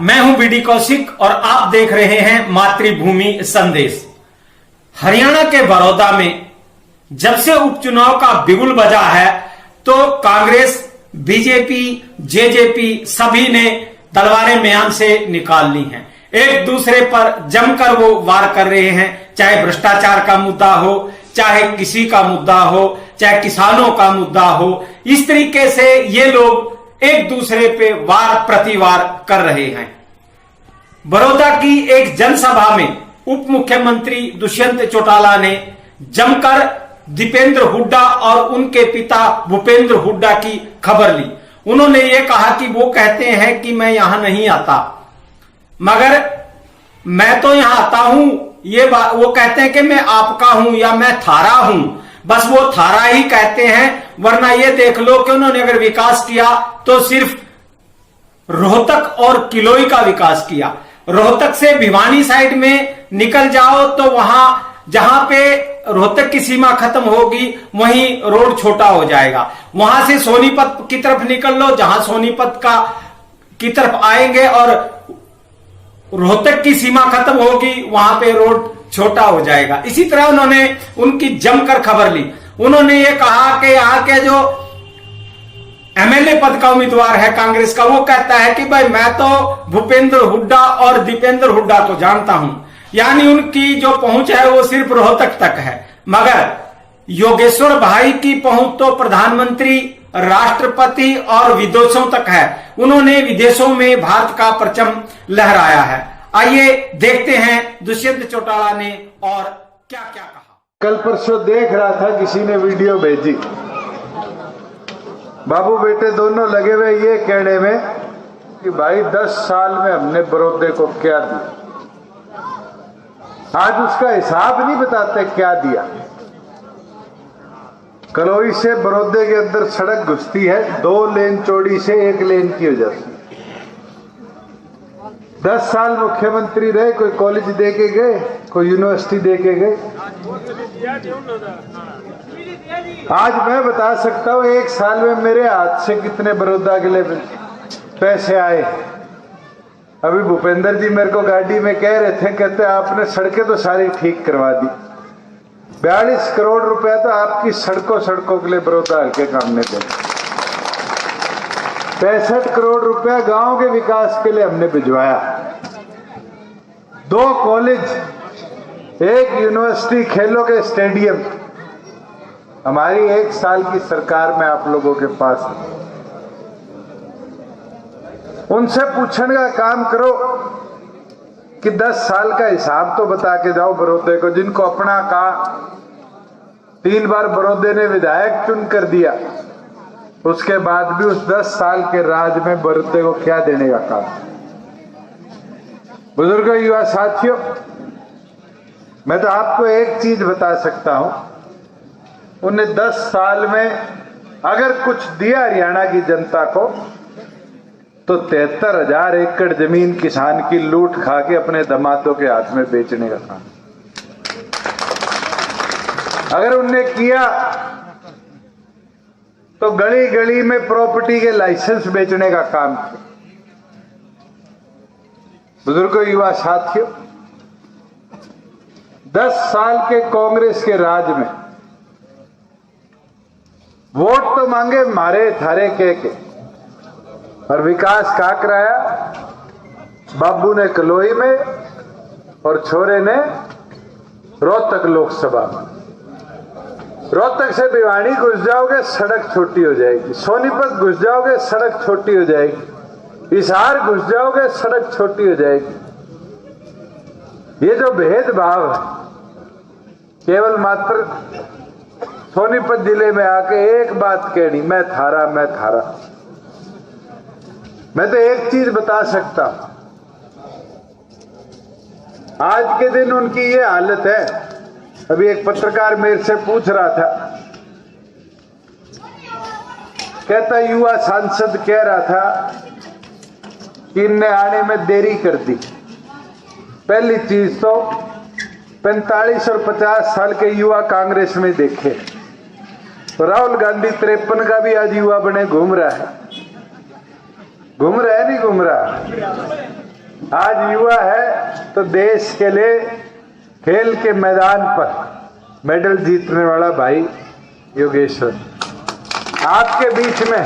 मैं हूं बीडी कौशिक और आप देख रहे हैं मातृभूमि संदेश। हरियाणा के बड़ौदा में जब से उपचुनाव का बिगुल बजा है तो कांग्रेस, बीजेपी, जेजेपी सभी ने तलवारें म्यान से निकाल ली हैं। एक दूसरे पर जमकर वो वार कर रहे हैं, चाहे भ्रष्टाचार का मुद्दा हो, चाहे किसी का मुद्दा हो, चाहे किसानों का मुद्दा हो। इस तरीके से ये लोग एक दूसरे पे वार प्रतिवार कर रहे हैं। बड़ौदा की एक जनसभा में उप मुख्यमंत्री दुष्यंत चौटाला ने जमकर दीपेंद्र हुड्डा और उनके पिता भूपेंद्र हुड्डा की खबर ली। उन्होंने ये कहा कि वो कहते हैं कि मैं यहां नहीं आता, मगर मैं तो यहां आता हूं। वो कहते हैं कि मैं आपका हूं या मैं थारा हूं, बस वो थारा ही कहते हैं, वरना ये देख लो कि उन्होंने अगर विकास किया तो सिर्फ रोहतक और किलोई का विकास किया। रोहतक से भिवानी साइड में निकल जाओ तो वहां जहां पे रोहतक की सीमा खत्म होगी वहीं रोड छोटा हो जाएगा। वहां से सोनीपत की तरफ निकल लो, जहां सोनीपत की तरफ आएंगे और रोहतक की सीमा खत्म होगी वहां पे रोड छोटा हो जाएगा। इसी तरह उन्होंने उनकी जमकर खबर ली। उन्होंने ये कहा कि यहाँ के जो एमएलए पद का उम्मीदवार है कांग्रेस का, वो कहता है कि भाई मैं तो भूपेंद्र हुड्डा और दीपेंद्र हुड्डा को जानता हूं, यानी उनकी जो पहुंच है वो सिर्फ रोहतक तक है। मगर योगेश्वर भाई की पहुंच तो प्रधानमंत्री, राष्ट्रपति और विदेशों तक है। उन्होंने विदेशों में भारत का परचम लहराया है। आइए देखते हैं दुष्यंत चौटाला ने और क्या क्या कहा। कल परसों देख रहा था, किसी ने वीडियो भेजी, बाबू बेटे दोनों लगे हुए ये कहने में कि भाई 10 साल में हमने बड़ौदे को क्या दिया। आज उसका हिसाब नहीं बताते क्या दिया। कलोई से बड़ौदे के अंदर सड़क घुसती है, 2 लेन चौड़ी से 1 लेन की हो जाती है। 10 साल मुख्यमंत्री रहे, कोई कॉलेज दे के गए, कोई यूनिवर्सिटी दे के गए। आज मैं बता सकता हूं 1 साल में मेरे हाथ से कितने बड़ौदा के लिए पैसे आए। अभी भूपेंद्र जी मेरे को गाड़ी में कह रहे थे, कहते आपने सड़कें तो सारी ठीक करवा दी। 42 करोड़ रुपए तो आपकी सड़कों के लिए बड़ौदा हल्के काम ने दिया। 65 करोड़ रुपया गांव के विकास के लिए हमने भिजवाया। 2 कॉलेज, 1 यूनिवर्सिटी, खेलों के स्टेडियम हमारी 1 साल की सरकार में आप लोगों के पास। उनसे पूछने का काम करो कि 10 साल का हिसाब तो बता के जाओ बड़ौदे को, जिनको अपना का 3 बार बड़ौदे ने विधायक चुन कर दिया, उसके बाद भी उस 10 साल के राज में बड़ौदे को क्या देने का काम। बुजुर्गों, युवा साथियों, मैं तो आपको एक चीज बता सकता हूं, उन्हें 10 साल में अगर कुछ दिया हरियाणा की जनता को तो 73,000 एकड़ जमीन किसान की लूट खा के अपने दामादों के हाथ में बेचने का काम अगर उनने किया, तो गली गली में प्रॉपर्टी के लाइसेंस बेचने का काम किया। बुजुर्गों, युवा साथियों, 10 साल के कांग्रेस के राज में वोट तो मांगे मारे थारे के और विकास कहां कराया? बाबू ने कलोई में और छोरे ने रोहतक लोकसभा में। रोहतक से भिवानी घुस जाओगे सड़क छोटी हो जाएगी, सोनीपत घुस जाओगे सड़क छोटी हो जाएगी, हिसार घुस जाओगे सड़क छोटी हो जाएगी। ये जो भेदभाव है, केवल मात्र सोनीपत जिले में आके एक बात कहनी, मैं थारा, मैं थारा। मैं तो एक चीज बता सकता हूं, आज के दिन उनकी ये हालत है। अभी एक पत्रकार मेरे से पूछ रहा था, कहता युवा सांसद कह रहा था कि इनने आने में देरी कर दी। पहली चीज तो 45 और 50 साल के युवा कांग्रेस में देखे, तो राहुल गांधी 53 का भी आज युवा बने घूम रहा है। घूम रहे नहीं घूम रहा। आज युवा है तो देश के लिए खेल के मैदान पर मेडल जीतने वाला भाई योगेश्वर आपके बीच में।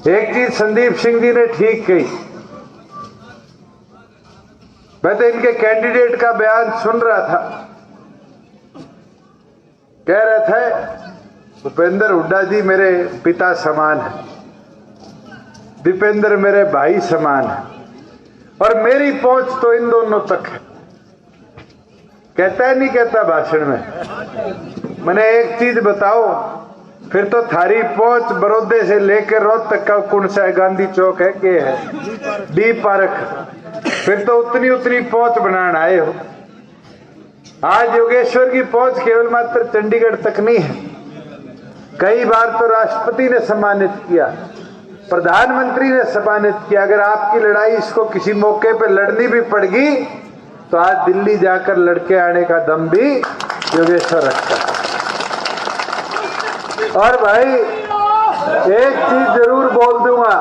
एक चीज संदीप सिंह जी ने ठीक कही। मैं तो इनके कैंडिडेट का बयान सुन रहा था, कह रहे थे भूपेंद्र हुड्डा जी मेरे पिता समान है, दीपेंद्र मेरे भाई समान है और मेरी पहुंच तो इन दोनों तक है। कहता है नहीं कहता भाषण में। मैंने एक चीज बताओ, फिर तो थारी पहुंच बड़ौदे से लेकर रोहतक का कौन सा है, गांधी चौक है के है डी पार्क, फिर तो उतनी उतनी पहुंच बनाना आए हो। आज योगेश्वर की पहुंच केवल मात्र चंडीगढ़ तक नहीं है, कई बार तो राष्ट्रपति ने सम्मानित किया, प्रधानमंत्री ने सम्मानित किया। अगर आपकी लड़ाई इसको किसी मौके पे लड़नी भी पड़गी तो आज दिल्ली जाकर लड़के आने का दम भी योगेश्वर रखता है। और भाई एक चीज जरूर बोल दूंगा,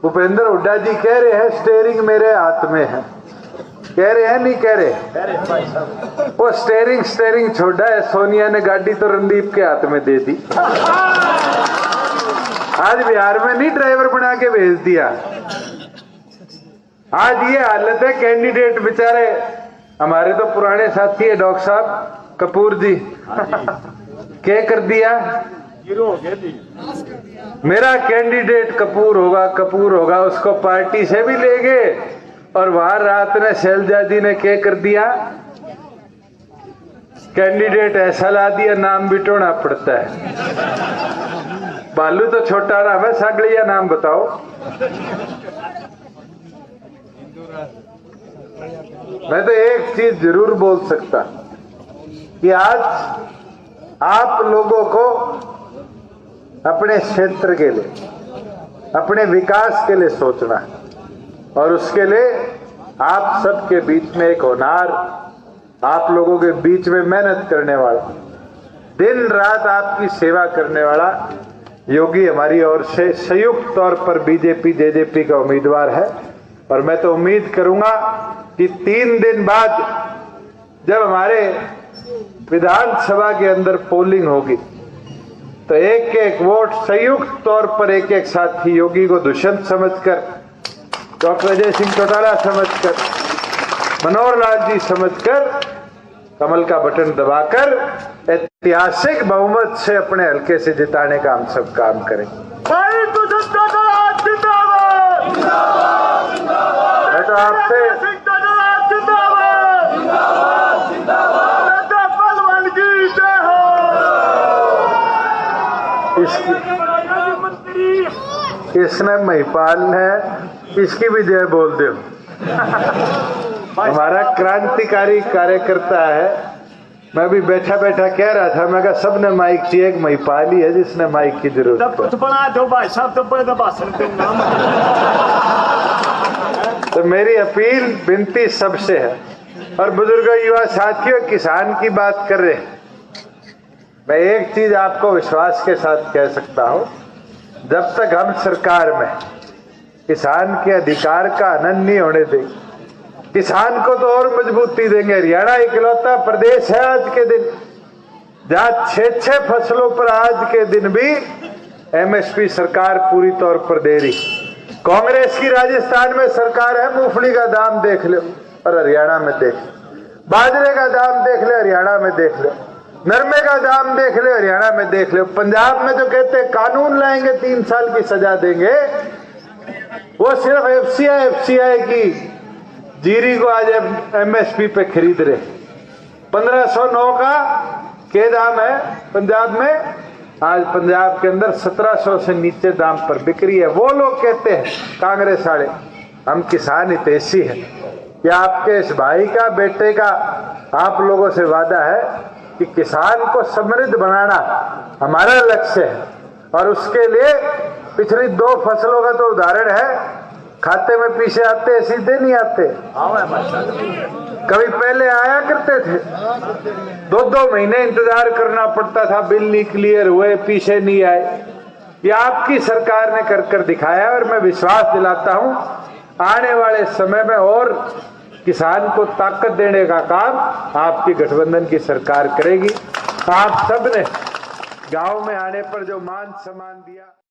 भूपेंद्र हुड्डा जी कह रहे हैं स्टीयरिंग मेरे हाथ में है, कह रहे हैं नहीं कह रहे? वो स्टीयरिंग छोड़ा है, सोनिया ने गाड़ी तो रणदीप के हाथ में दे दी। आज बिहार में नहीं ड्राइवर बना के भेज दिया। आज ये हालत है कैंडिडेट बेचारे। हमारे तो पुराने साथी है डॉक्टर साहब कपूर जी, क्या कर दिया? मेरा कैंडिडेट कपूर होगा, उसको पार्टी से भी ले गए और वहां रात में शैलजा जी ने क्या कर दिया? कैंडिडेट ऐसा ला दिया नाम भी टोना पड़ता है। बालू तो छोटा नाम है, सागड़िया नाम बताओ। मैं तो एक चीज जरूर बोल सकता कि आज आप लोगों को अपने क्षेत्र के लिए, अपने विकास के लिए सोचना है और उसके लिए आप सबके बीच में एक होनहार, आप लोगों के बीच में मेहनत करने वाला, दिन रात आपकी सेवा करने वाला योगी हमारी ओर से संयुक्त तौर पर बीजेपी जेजेपी का उम्मीदवार है। और मैं तो उम्मीद करूंगा कि 3 दिन बाद जब हमारे विधानसभा के अंदर पोलिंग होगी तो एक एक वोट संयुक्त तौर पर एक एक साथी योगी को दुष्यंत समझकर, डॉक्टर अजय सिंह चौटाला समझकर, मनोहर लाल जी समझकर कमल का बटन दबाकर ऐतिहासिक बहुमत से अपने हल्के से जिताने का हम सब काम करें। मैं तो आपसे इसने महिपाल है, इसकी भी जय बोल दो। हमारा क्रांतिकारी कार्यकर्ता है। मैं भी बैठा बैठा कह रहा था, मैं कहा सबने माइक चाहिए, एक महिपाल ही है जिसने माइक की जरूरत है। तो मेरी अपील विनती सबसे है। और बुजुर्गों, युवा साथियों, किसान की बात कर रहे हैं, मैं एक चीज आपको विश्वास के साथ कह सकता हूं, जब तक हम सरकार में किसान के अधिकार का हनन नहीं होने देंगे, किसान को तो और मजबूती देंगे। हरियाणा इकलौता प्रदेश है आज के दिन जहां 6 फसलों पर आज के दिन भी एमएसपी सरकार पूरी तौर पर दे रही। कांग्रेस की राजस्थान में सरकार है, मूंगफली का दाम देख लो और हरियाणा में देख लो, बाजरे का दाम देख ले हरियाणा में देख लो, नरमे का दाम देख ले हरियाणा में देख लो। पंजाब में जो कहते हैं कानून लाएंगे 3 साल की सजा देंगे, वो सिर्फ एफसीआई की जीरी को आज एमएसपी पे खरीद रहे। 1509 का क्या दाम है पंजाब में, आज पंजाब के अंदर 1700 से नीचे दाम पर बिक्री है। वो लोग कहते हैं कांग्रेस वाले हम किसान हितैषी हैं। क्या आपके इस भाई का, बेटे का आप लोगों से वादा है कि किसान को समृद्ध बनाना हमारा लक्ष्य है और उसके लिए पिछली 2 फसलों का तो उदाहरण है, खाते में पीछे आते सीधे नहीं आते। कभी पहले आया करते थे, 2-2 महीने इंतजार करना पड़ता था, बिल नहीं क्लियर हुए, पीछे नहीं आए। ये आपकी सरकार ने कर दिखाया और मैं विश्वास दिलाता हूं आने वाले समय में और किसान को ताकत देने का काम आपकी गठबंधन की सरकार करेगी। आप सब ने गांव में आने पर जो मान सम्मान दिया।